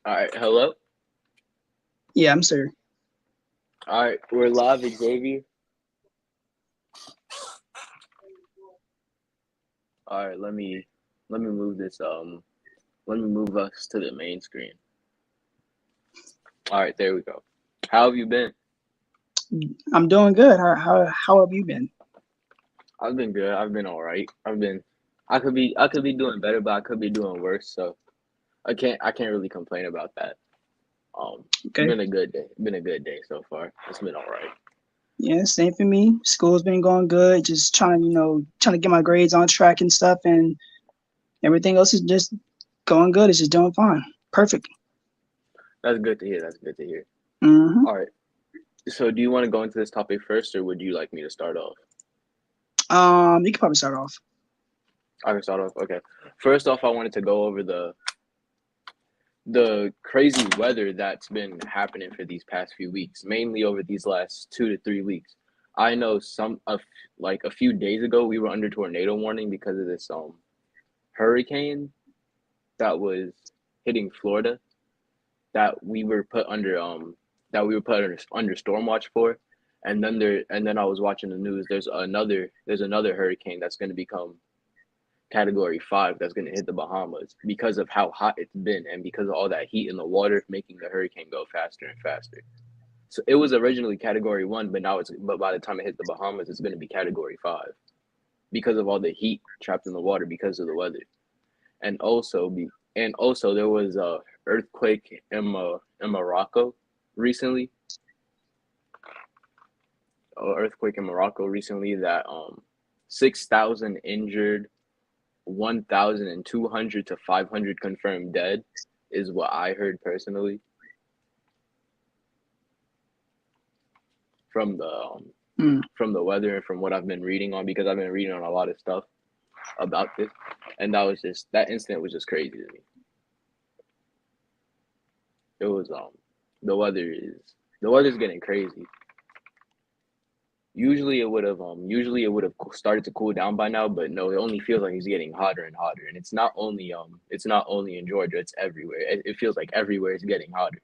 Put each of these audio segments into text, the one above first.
All right, hello. Yeah, I'm sir. All right, we're live, Xavier. All right, let me move this. Let me move us to the main screen. All right, there we go. How have you been? I'm doing good. How have you been? I've been good. I've been all right. I could be doing better, but I could be doing worse. So I can't really complain about that. It's Okay. been a good day. Been a good day so far. It's been all right. Yeah, same for me. School's been going good. Just trying to get my grades on track and stuff, and everything else is just going good. It's just doing fine. Perfect. That's good to hear. That's good to hear. hmm All right. So, do you want to go into this topic first, or would you like me to start off? you can probably start off. I can start off. Okay. First off, I wanted to go over the crazy weather that's been happening for these past few weeks, mainly over these last 2 to 3 weeks. I know like a few days ago we were under tornado warning because of this hurricane that was hitting Florida that we were put under under storm watch for. And then I was watching the news. There's another hurricane that's going to become category 5 that's going to hit the Bahamas because of how hot it's been and because of all that heat in the water making the hurricane go faster and faster. So it was originally category 1, but by the time it hit the Bahamas, it's going to be category 5 because of all the heat trapped in the water because of the weather. And also there was a earthquake in Morocco recently. That 6,000 injured, 1,200 to 500 confirmed dead is what I heard personally from Mm. the weather and from what I've been reading on, because I've been reading on a lot of stuff about this, and that incident was just crazy to me. It was the weather is the weather's getting crazy. Usually it would have started to cool down by now, but no, it only feels like it's getting hotter and hotter, and it's not only in Georgia, it's everywhere. It feels like everywhere is getting hotter.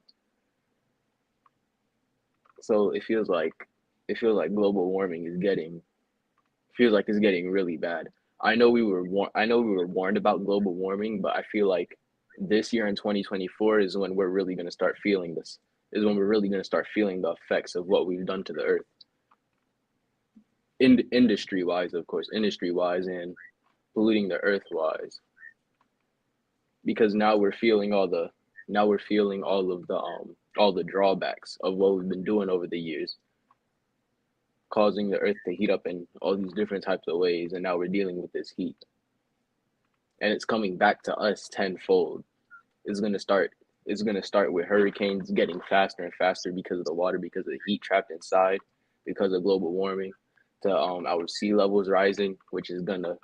So it feels like global warming is getting feels like it's getting really bad. I know we were warned about global warming, but I feel like this year in 2024 is when we're really going to start feeling this. Is when we're really going to start feeling the effects of what we've done to the earth. Industry wise, of course, industry wise, and polluting the earth wise, because now we're feeling all the drawbacks of what we've been doing over the years, causing the earth to heat up in all these different types of ways, and now we're dealing with this heat, and it's coming back to us tenfold. It's gonna start with hurricanes getting faster and faster because of the water, because of the heat trapped inside, because of global warming, to our sea levels rising, which is gonna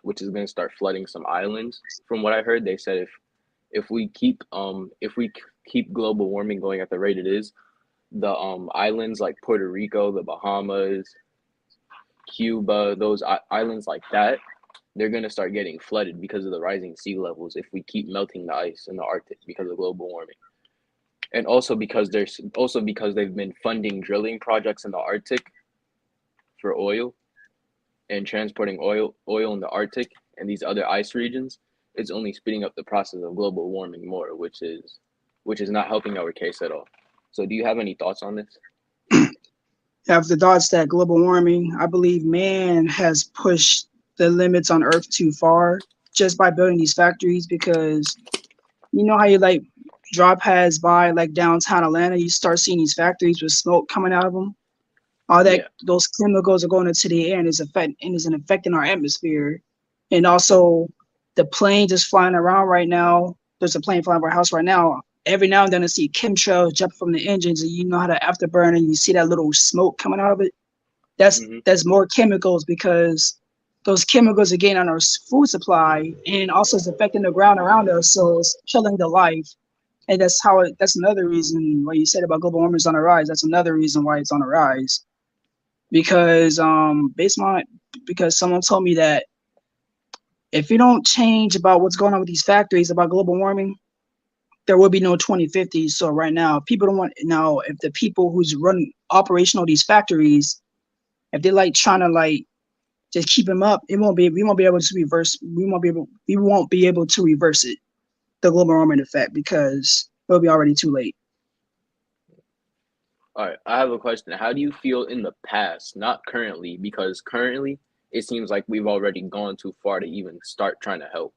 start flooding some islands. From what I heard, they said if we keep global warming going at the rate it is, the islands like Puerto Rico, the Bahamas, Cuba, those islands like that, they're going to start getting flooded because of the rising sea levels if we keep melting the ice in the Arctic because of global warming. And also because they've been funding drilling projects in the Arctic for oil and transporting oil in the Arctic and these other ice regions, it's only speeding up the process of global warming more, which is not helping our case at all. So do you have any thoughts on this? Have the thoughts that global warming, I believe man has pushed the limits on Earth too far just by building these factories because you know how you like drive past by like downtown Atlanta, you start seeing these factories with smoke coming out of them. All that Yeah. those chemicals are going into the air and is affecting our atmosphere. And also the plane just flying around right now. There's a plane flying over our house right now. Every now and then I see chemtrails jump from the engines, and you know how to afterburn, and you see that little smoke coming out of it. Hmm. That's more chemicals because those chemicals are getting on our food supply, and also it's affecting the ground around us, so it's killing the life. And that's another reason why you said about global warming is on the rise. That's another reason why it's on the rise because based on because someone told me that if you don't change about what's going on with these factories about global warming, there will be no 2050. So right now, people don't want now if the people who's running operational these factories, if they like trying to like just keep them up, it won't be we won't be able to reverse we won't be able to reverse it, the global warming effect, because it'll be already too late. All right, I have a question. How do you feel in the past, not currently, because currently it seems like we've already gone too far to even start trying to help.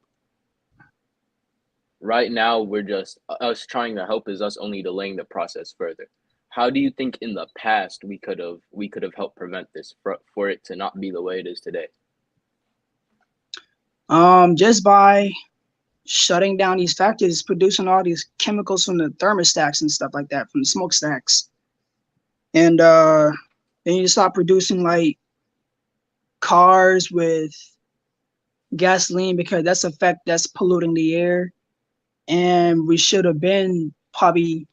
Right now, we're just us trying to help is us only delaying the process further. How do you think in the past we could have helped prevent this for it to not be the way it is today? Just by shutting down these factories producing all these chemicals from the thermostats and stuff like that, from the smokestacks. And then you stop producing like cars with gasoline, because that's polluting the air. And we should have been probably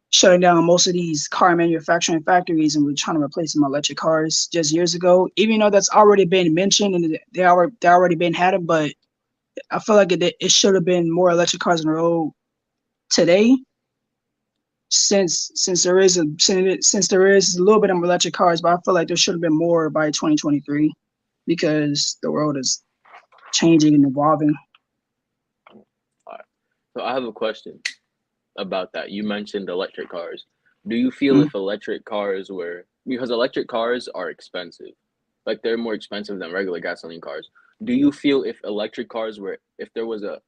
shutting down most of these car manufacturing factories, and we're trying to replace them with electric cars just years ago, even though that's already been mentioned and they already been had it. But I feel like it should have been more electric cars on the road today, since there is a little bit of electric cars, but I feel like there should have been more by 2023, because the world is changing and evolving. All right. So I have a question about that. You mentioned electric cars. Do you feel Mm. if electric cars were, because electric cars are expensive, like they're more expensive than regular gasoline cars. Do you feel if electric cars were, if there was a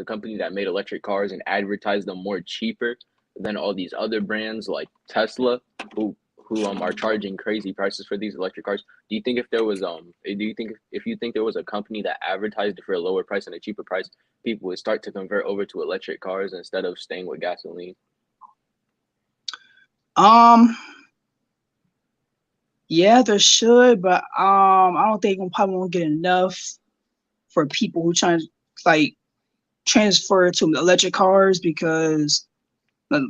company that made electric cars and advertised them more cheaper than all these other brands like Tesla, who are charging crazy prices for these electric cars? Do you think if there was do you think if you think there was a company that advertised it for a lower price and a cheaper price, people would start to convert over to electric cars instead of staying with gasoline? Um, yeah, there should, but I don't think we probably won't get enough for people who try to like transfer to electric cars, uh,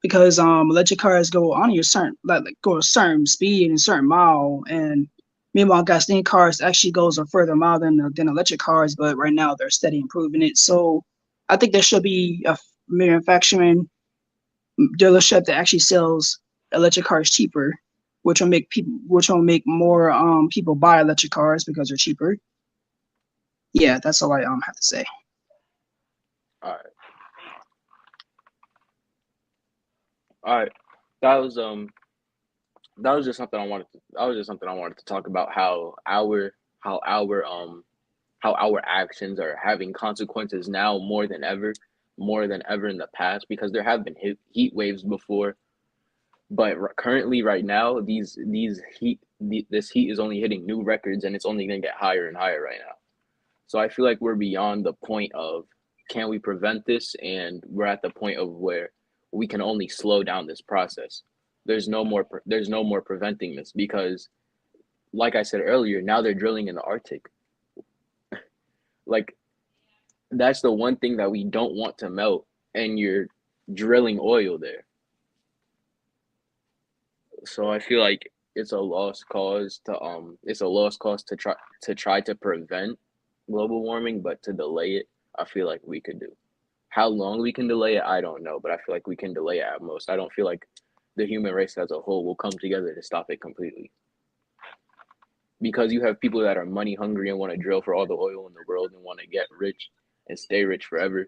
because electric cars go on your certain like go a certain speed and a certain mile, and meanwhile gasoline cars actually goes a further mile than electric cars, but right now they're steady improving it. So I think there should be a manufacturing dealership that actually sells electric cars cheaper, which will make more people buy electric cars because they're cheaper. Yeah, that's all I have to say. All right, all right. That was that was just something I wanted to that was just something I wanted to talk about, how our how our actions are having consequences now more than ever in the past, because there have been heat waves before, but currently right now this heat is only hitting new records, and it's only going to get higher and higher right now. So I feel like we're beyond the point of can we prevent this, and we're at the point of where we can only slow down this process. There's no more preventing this, because like I said earlier, now they're drilling in the Arctic. Like, that's the one thing that we don't want to melt, and you're drilling oil there. So I feel like it's a lost cause to try to prevent global warming, but to delay it, I feel like we could do. How long we can delay it, I don't know, but I feel like we can delay it at most. I don't feel like the human race as a whole will come together to stop it completely, because you have people that are money hungry and want to drill for all the oil in the world and want to get rich and stay rich forever.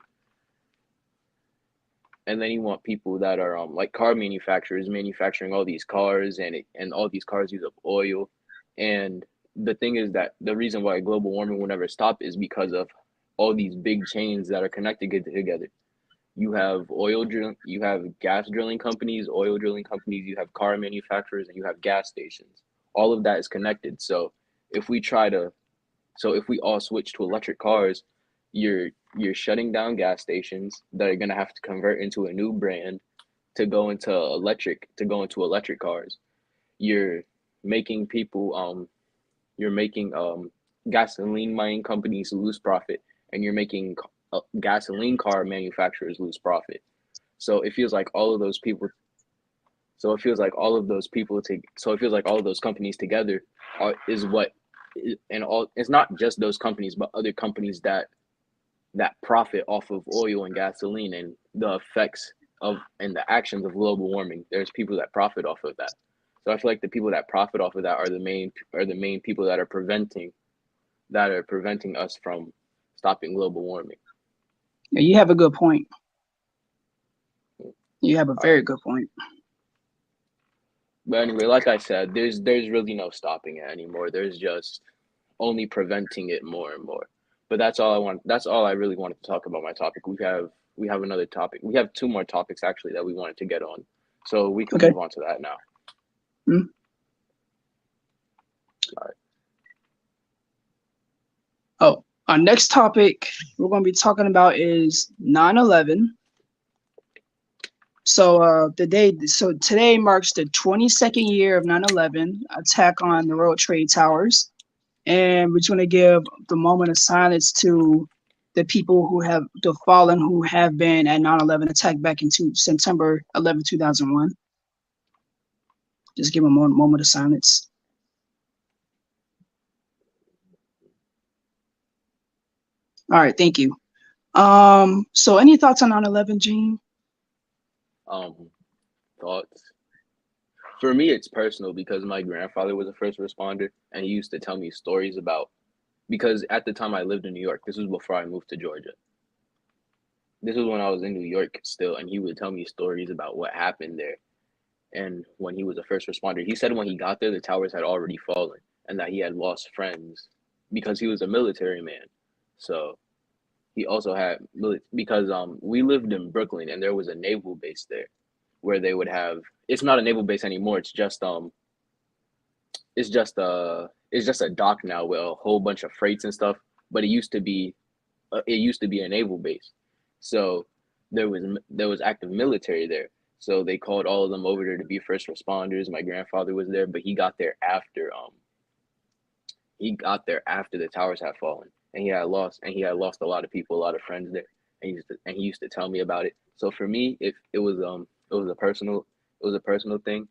And then you want people that are like car manufacturers manufacturing all these cars, and all these cars use up oil. And the thing is that the reason why global warming will never stop is because of all these big chains that are connected together. You have gas drilling companies, oil drilling companies, you have car manufacturers, and you have gas stations. All of that is connected. If we try to if we all switch to electric cars, you're you're shutting down gas stations that are gonna have to convert into a new brand to go into electric cars. You're making people you're making gasoline mining companies lose profit, and you're making gasoline car manufacturers lose profit. So it feels like all of those people. So it feels like all of those people to. So it feels like all of those companies together are is what, and all. It's not just those companies, but other companies that that profit off of oil and gasoline and the effects of and the actions of global warming. There's people that profit off of that. So I feel like the people that profit off of that are the main people that are preventing us from stopping global warming. Yeah, you have a good point. You have a very good point. But anyway, like I said, there's really no stopping it anymore. There's just only preventing it more and more. But that's all I want. That's all I really wanted to talk about. My topic. We have another topic. We have two more topics actually that we wanted to get on, so we can Okay. move on to that now. Mm-hmm. All right. Oh, our next topic we're going to be talking about is 9/11. So today marks the 22nd year of 9/11 attack on the World Trade Towers, and we're going to give the moment of silence to the people the fallen who have been at 9/11 attack back into September 11, 2001. Just give them a moment of silence. All right, thank you. So any thoughts on 9/11, Gene? Thoughts. For me, it's personal because my grandfather was a first responder, and he used to tell me stories about. Because at the time I lived in New York, this was before I moved to Georgia. This was when I was in New York still, and he would tell me stories about what happened there. And when he was a first responder, he said when he got there, the towers had already fallen, and that he had lost friends because he was a military man. So he also had because we lived in Brooklyn, and there was a naval base there where they would have. It's not a naval base anymore. It's just a dock now with a whole bunch of freights and stuff. But it used to be a naval base, so there was active military there. So they called all of them over there to be first responders. My grandfather was there, but he got there after the towers had fallen, and he had lost a lot of people, a lot of friends there, and he used to tell me about it. So for me, if it was a personal thing.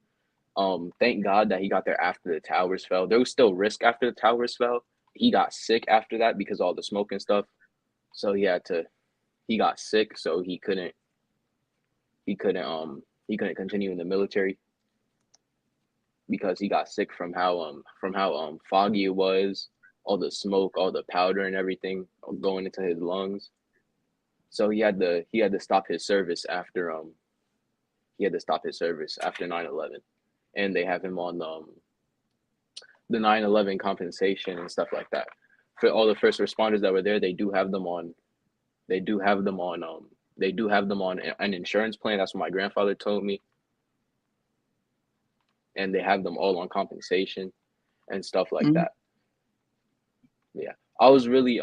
Thank God that he got there after the towers fell. There was still risk after the towers fell. He got sick after that because all the smoke and stuff. So he got sick, so he couldn't continue in the military because he got sick from how foggy it was, all the smoke, all the powder and everything going into his lungs. So he had to stop his service after 9/11, and they have him on the 9/11 compensation and stuff like that. For all the first responders that were there, they do have them on an insurance plan. That's what my grandfather told me. And they have them all on compensation and stuff like that. Yeah. I was really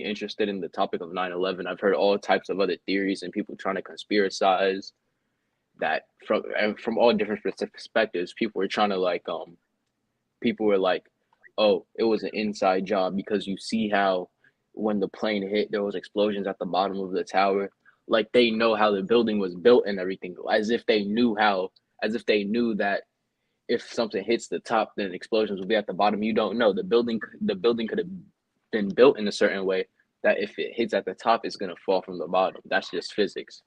interested in the topic of 9/11. I've heard all types of other theories and people trying to conspiracize that from all different perspectives. People were trying to people were like, oh, it was an inside job because you see how when the plane hit, there was explosions at the bottom of the tower. Like they know how the building was built and everything, as if they knew that if something hits the top, then explosions will be at the bottom. You don't know. The building could have been built in a certain way that if it hits at the top, it's gonna fall from the bottom. That's just physics.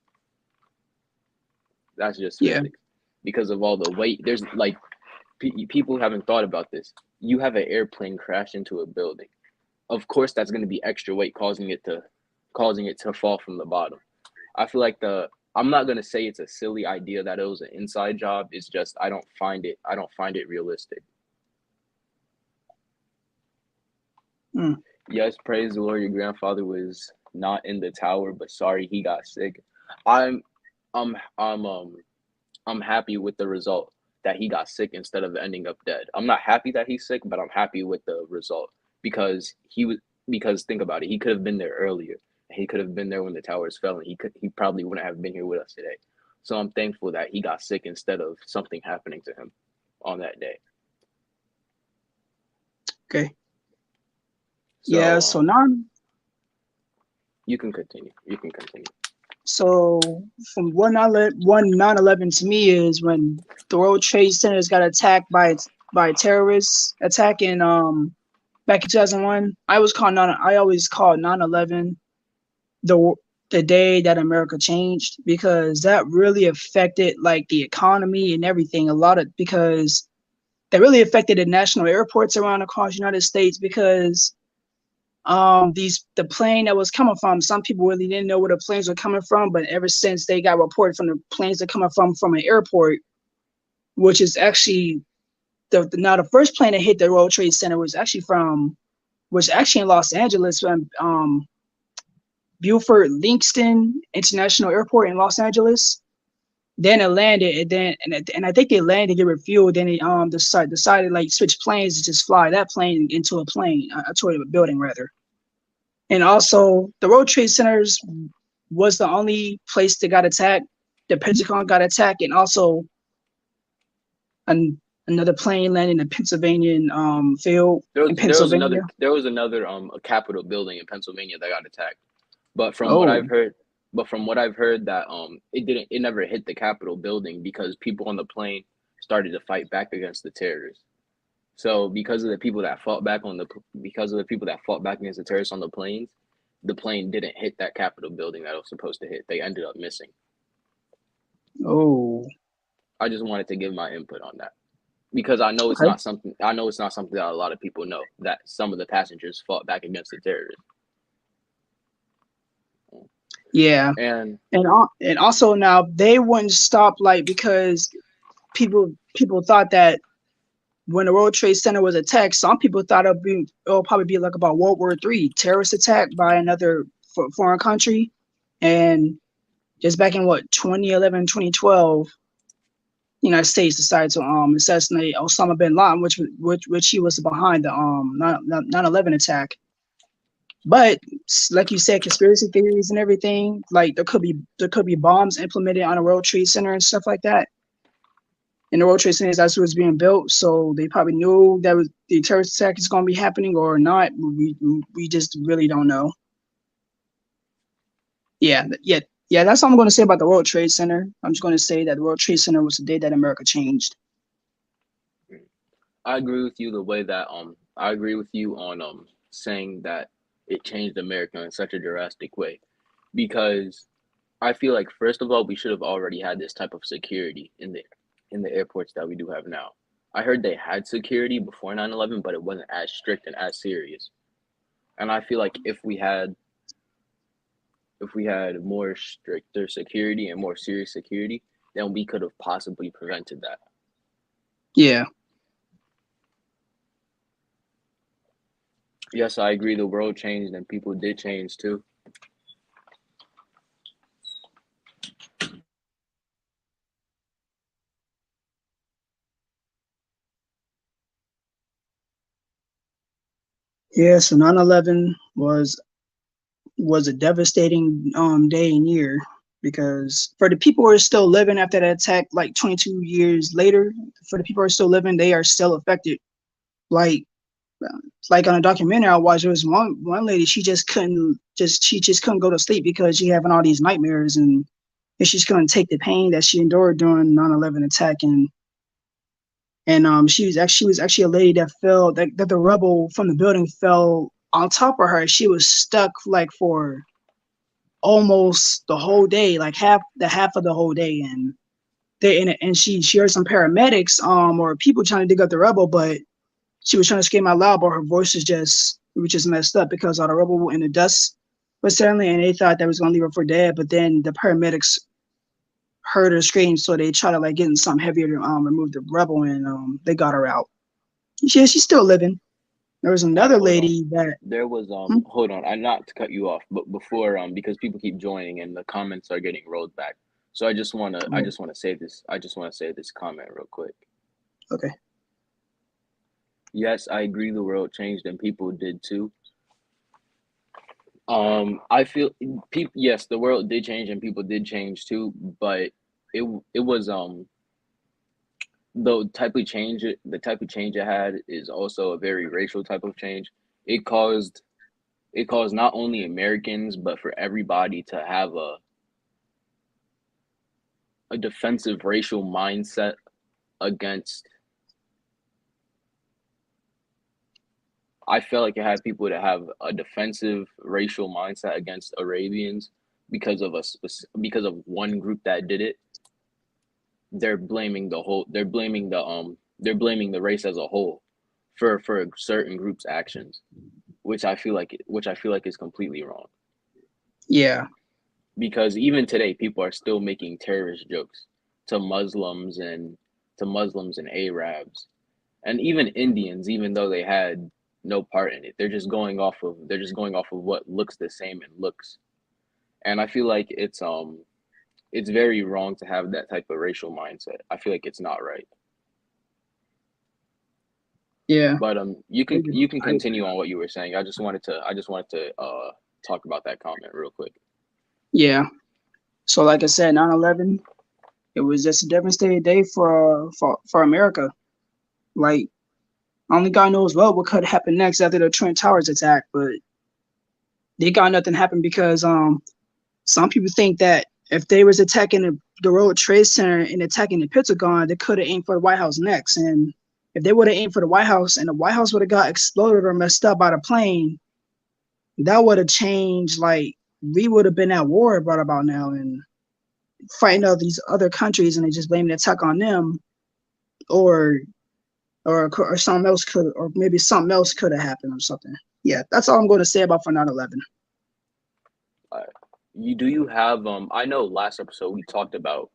That's just physics. Because of all the weight. There's people haven't thought about this. You have an airplane crash into a building. Of course, that's going to be extra weight causing it to fall from the bottom. I feel like I'm not going to say it's a silly idea that it was an inside job. It's just I don't find it realistic. Yes, praise the Lord, your grandfather was not in the tower, but sorry he got sick. I'm happy with the result that he got sick instead of ending up dead. I'm not happy that he's sick, but I'm happy with the result because think about it, he could have been there earlier. He could have been there when the towers fell, and he probably wouldn't have been here with us today. So I'm thankful that he got sick instead of something happening to him on that day. Okay. So now you can continue. So from 9/11 to me is when the World Trade Centers got attacked by terrorists attacking back in 2001, I always called 9/11 the the day that America changed, because that really affected like the economy and everything. A lot of because that really affected the national airports around across the United States, because the plane that was coming from, some people really didn't know where the planes were coming from, but ever since they got reported from the planes that coming from an airport, which is actually now the first plane that hit the World Trade Center was actually in Los Angeles, from Buford Livingston International Airport in Los Angeles. Then it landed, and I think they landed to get refueled. Then they decided like switch planes and just fly that plane into a building rather. And also, the World Trade Centers was the only place that got attacked. The Pentagon got attacked, and also another plane landed in the Pennsylvania field in Pennsylvania. There was another a Capitol building in Pennsylvania that got attacked. But Oh, from what I've heard that it never hit the Capitol building because people on the plane started to fight back against the terrorists. So because of the people that fought back against the terrorists on the plane didn't hit that Capitol building that it was supposed to hit. They ended up missing. oh, I just wanted to give my input on that because okay. I know it's not something that a lot of people know, that some of the passengers fought back against the terrorists. Yeah, And and also now they wouldn't stop, like, because people thought that when the World Trade Center was attacked, some people thought it'll probably be like about World War III, terrorist attack by another foreign country. And just back in what 2011, 2012, United States decided to assassinate Osama bin Laden, which he was behind the 9/11 attack. But like you said, conspiracy theories and everything, like there could be bombs implemented on a World Trade Center and stuff like that. And the World Trade Center, that's was being built, so they probably knew that the terrorist attack is going to be happening or not. We just really don't know. Yeah. That's all I'm going to say about the World Trade Center. I'm just going to say that the World Trade Center was the day that America changed. I agree with you the way that I agree with you on saying that it changed America in such a drastic way because I feel like first of all we should have already had this type of security in the airports that we do have now. I heard they had security before 9/11, but it wasn't as strict and as serious. And I feel like if we had more stricter security and more serious security, then we could have possibly prevented that. Yeah. Yes, I agree the world changed and people did change too. Yeah. So 9/11 was a devastating day and year, because for the people who are still living after that attack, like 22 years later, for the people who are still living, they are still affected. Like like on a documentary I watched, there was one lady, she just couldn't go to sleep because she having all these nightmares, and she just couldn't take the pain that she endured during 9/11 attack. And she was actually a lady that the rubble from the building fell on top of her. She was stuck like for almost the whole day, like half of the whole day. And she heard some paramedics or people trying to dig up the rubble, but she was trying to scream out loud, but her voice was just messed up because all the rubble and the dust was settling, and they thought that was gonna leave her for dead. But then the paramedics heard her scream, so they tried to like get in something heavier to remove the rubble, and they got her out. She's still living. There was All right, another hold on. lady that There was hmm? hold on, I not to cut you off, but before because people keep joining and the comments are getting rolled back. So I Oh, just wanna say this. I just wanna say this comment real quick. okay. Yes, I agree the world changed and people did too. I feel people yes, the world did change and people did change too, but it was the type of change it had is also a very racial type of change. It caused it caused not only Americans but for everybody to have a defensive racial mindset against I felt like it had people that have a defensive racial mindset against Arabians because of because of one group that did it. They're blaming the whole. They're blaming the They're blaming the race as a whole for a certain group's actions, which I feel like is completely wrong. Yeah. Because even today, people are still making terrorist jokes to Muslims and Arabs, and even Indians, even though they had no part in it. They're just going off of what looks the same and looks. And I feel like it's very wrong to have that type of racial mindset. I feel like it's not right. Yeah. But you can I agree. continue on what you were saying. I just wanted to talk about that comment real quick. Yeah. So like I said, 9/11, it was just a devastating day for America. Like only God knows what could happen next after the Twin Towers attack, but they got nothing happen because some people think that if they was attacking the World Trade Center and attacking the Pentagon, they could have aimed for the White House next. And if they would have aimed for the White House and the White House would have got exploded or messed up by the plane, that would have changed. Like we would have been at war right about now and fighting all these other countries, and they just blame the attack on them, or something else could, or maybe something else could have happened or something. Yeah, that's all I'm going to say about for 9/11. Do you have I know last episode we talked about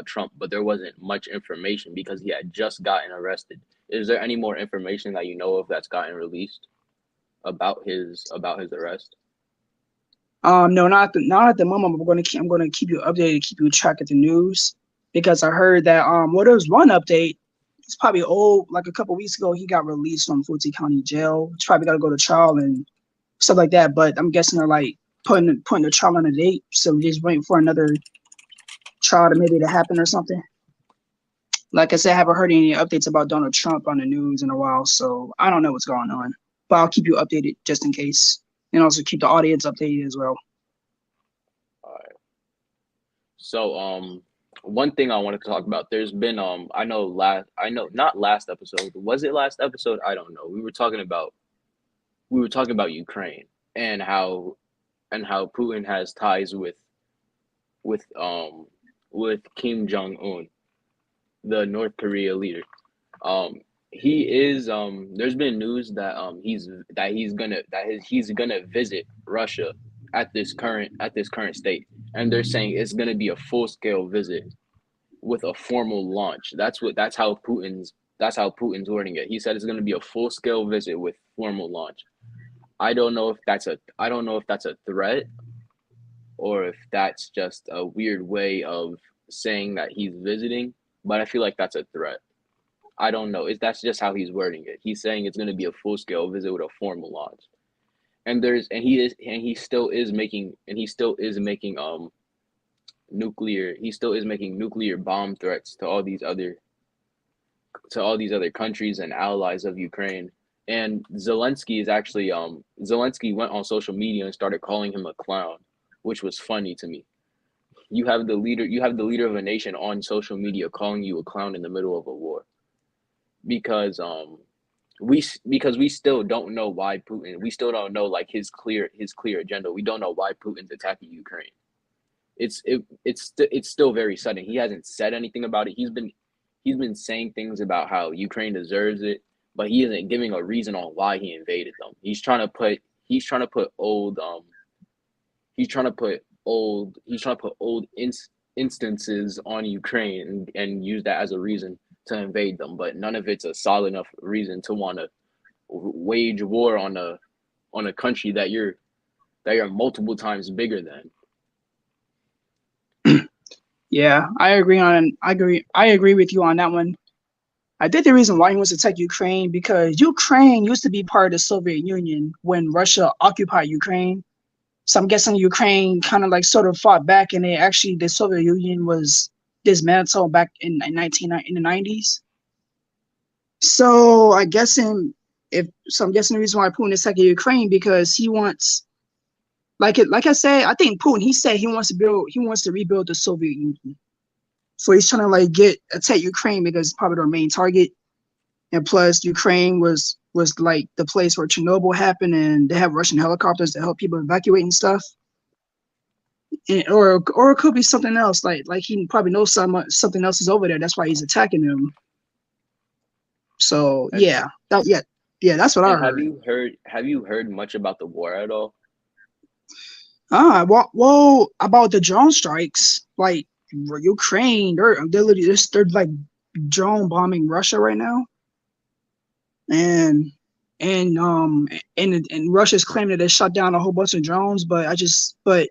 Trump, but there wasn't much information because he had just gotten arrested. Is there any more information that you know of that's gotten released about his arrest? No, not at the moment. I'm going to keep you updated, keep you track of the news, because I heard that well, there was one update. It's probably old, like a couple weeks ago. He got released from Fulton County Jail. He's probably got to go to trial and stuff like that. But I'm guessing they're like putting the trial on a date, so we're just waiting for another trial to happen or something. Like I said, I haven't heard any updates about Donald Trump on the news in a while, so I don't know what's going on. But I'll keep you updated just in case, and also keep the audience updated as well. All right. So one thing I wanted to talk about, there's been I know not last episode. Was it last episode? I don't know. We were talking about Ukraine and how Putin has ties with um with Kim Jong Un, the North Korea leader. He is there's been news that he's gonna visit Russia at this current state, and they're saying it's gonna be a full scale visit with a formal launch. That's how Putin's wording it. He said it's gonna be a full scale visit with formal launch. I don't know if that's a threat or if that's just a weird way of saying that he's visiting, but I feel like that's a threat. I don't know. That's just how he's wording it. He's saying it's going to be a full scale visit with a formal launch, and he still is making nuclear bomb threats to all these other countries and allies of Ukraine. And Zelensky went on social media and started calling him a clown, which was funny to me. You have the leader of a nation on social media calling you a clown in the middle of a war, because we still don't know why Putin. We still don't know like his clear agenda. We don't know why Putin's attacking Ukraine. It's still very sudden. He hasn't said anything about it. He's been saying things about how Ukraine deserves it, but he isn't giving a reason on why he invaded them. He's trying to put old instances on Ukraine and use that as a reason to invade them, but none of it's a solid enough reason to want to wage war on a country that you're multiple times bigger than. Yeah, I agree with you on that one. I think the reason why he wants to attack Ukraine because Ukraine used to be part of the Soviet Union when Russia occupied Ukraine. So I'm guessing Ukraine kind of like sort of fought back, and the Soviet Union was dismantled back in the 90s. So I'm guessing the reason why Putin is attacking Ukraine because he wants, like I said, I think Putin, he said he wants to rebuild the Soviet Union. So he's trying to like attack Ukraine because it's probably their main target. and plus Ukraine was like the place where Chernobyl happened, and they have Russian helicopters to help people evacuate and stuff. And, or it could be something else, like he probably knows something else is over there. That's why he's attacking them. So And yeah, that's what I and heard. have you heard much about the war at all? Well, about the drone strikes, like Ukraine, they're like drone bombing Russia right now, and and um and Russia's claiming that they shut down a whole bunch of drones, but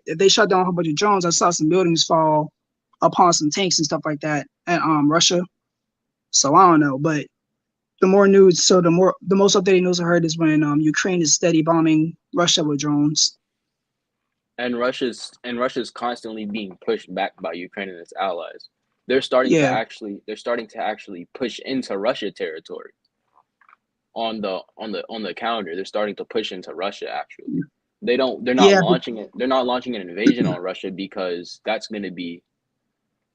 if they shut down a whole bunch of drones, I saw some buildings fall upon some tanks and stuff like that at Russia. So I don't know, but the most updated news I heard is when Ukraine is steady bombing Russia with drones. And Russia's constantly being pushed back by Ukraine and its allies. Yeah, They're starting to actually push into Russia territory on the calendar. They're starting to push into Russia actually. yeah, They're not launching an invasion on Russia because that's going to be,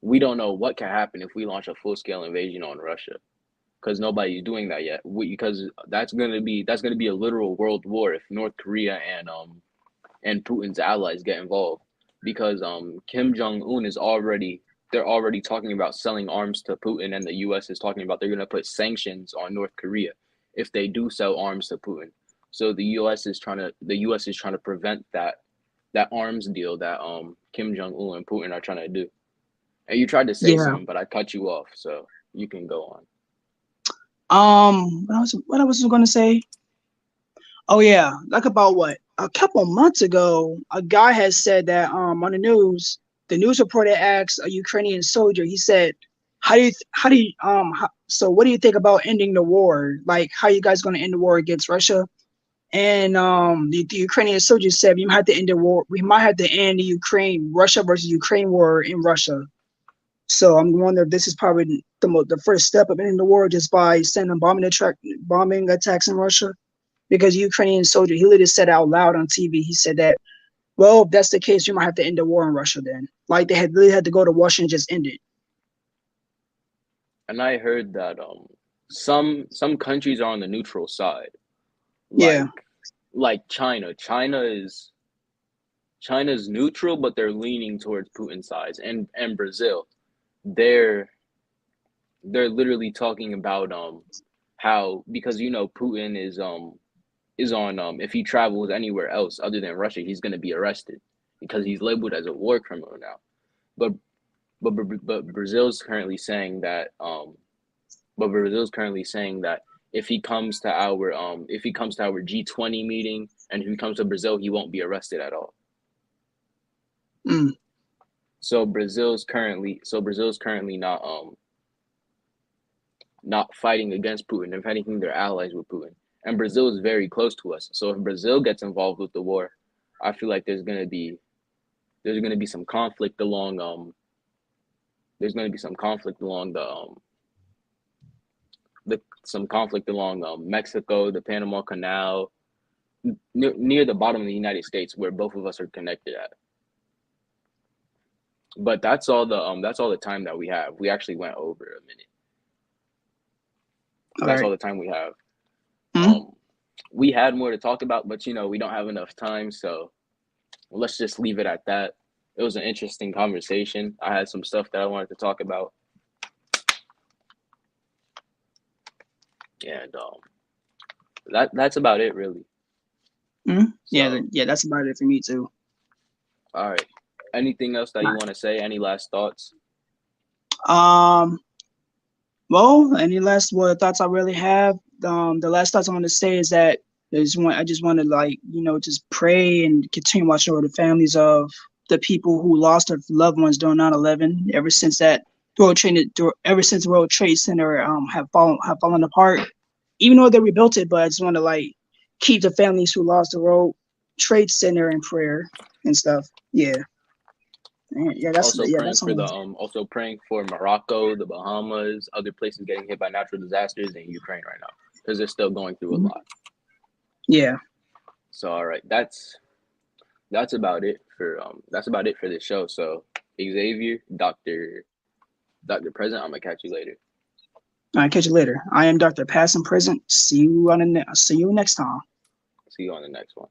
we don't know what can happen if we launch a full scale invasion on Russia, because nobody's doing that yet. Because that's gonna be a literal world war if North Korea and Putin's allies get involved. Because Kim Jong Un is already they're already talking about selling arms to Putin, and the U.S. is talking about they're gonna put sanctions on North Korea if they do sell arms to Putin. So the U.S. is trying to prevent that arms deal that Kim Jong Un and Putin are trying to do. And you tried to say yeah. something, but I cut you off, so you can go on. What I was going to say? Oh yeah, like about what a couple months ago, a guy has said that on the news reporter asked a Ukrainian soldier. He said, so what do you think about ending the war? Like, how you guys going to end the war against Russia?" And the Ukrainian soldier said, "We might have to end the war. We might have to end the Russia versus Ukraine war in Russia." So I'm wondering if this is probably the first step of ending the war just by sending bombing attacks in Russia. Because Ukrainian soldier, he literally said out loud on TV, he said that, well, if that's the case, we might have to end the war in Russia then. Like they had really had to go to Washington and just end it. And I heard that some countries are on the neutral side, Yeah, like China. China's neutral, but they're leaning towards Putin's side, and Brazil, they're they're literally talking about how, because Putin is on if he travels anywhere else other than Russia, he's going to be arrested because he's labeled as a war criminal now. But but Brazil's currently saying that if he comes to our G20 meeting and if he comes to Brazil, he won't be arrested at all. mm, Brazil's currently not fighting against Putin. If anything, they're allies with Putin. And Brazil is very close to us. So if Brazil gets involved with the war, I feel like there's gonna be some conflict along there's gonna be some conflict along the some conflict along Mexico, the Panama Canal, near the bottom of the United States where both of us are connected at. But that's all the time that we have. We actually went over a minute. all That's all right. the time we have. Mm, Um, we had more to talk about, but we don't have enough time, so let's just leave it at that. It was an interesting conversation. I had some stuff that I wanted to talk about, and that's about it, really. yeah, So, yeah, that's about it for me too. all right. Anything else that All you want to say? Any last thoughts? right. Well, any last thoughts I really have? The last thoughts I want to say is that I just want to like just pray and continue watching over the families of the people who lost their loved ones during 9/11. Ever since the World Trade Center have fallen apart, even though they rebuilt it, but I just want to like keep the families who lost the World Trade Center in prayer and stuff. Yeah, yeah, that's all. Also praying for Morocco, the Bahamas, other places getting hit by natural disasters, and Ukraine right now because they're still going through a Mhm. lot. Yeah. So, all right, that's about it for this show. So, Xavier, Doctor Present, I'm gonna catch you later. All right, catch you later. I am Dr. Past and Present. See you next time. See you on the next one.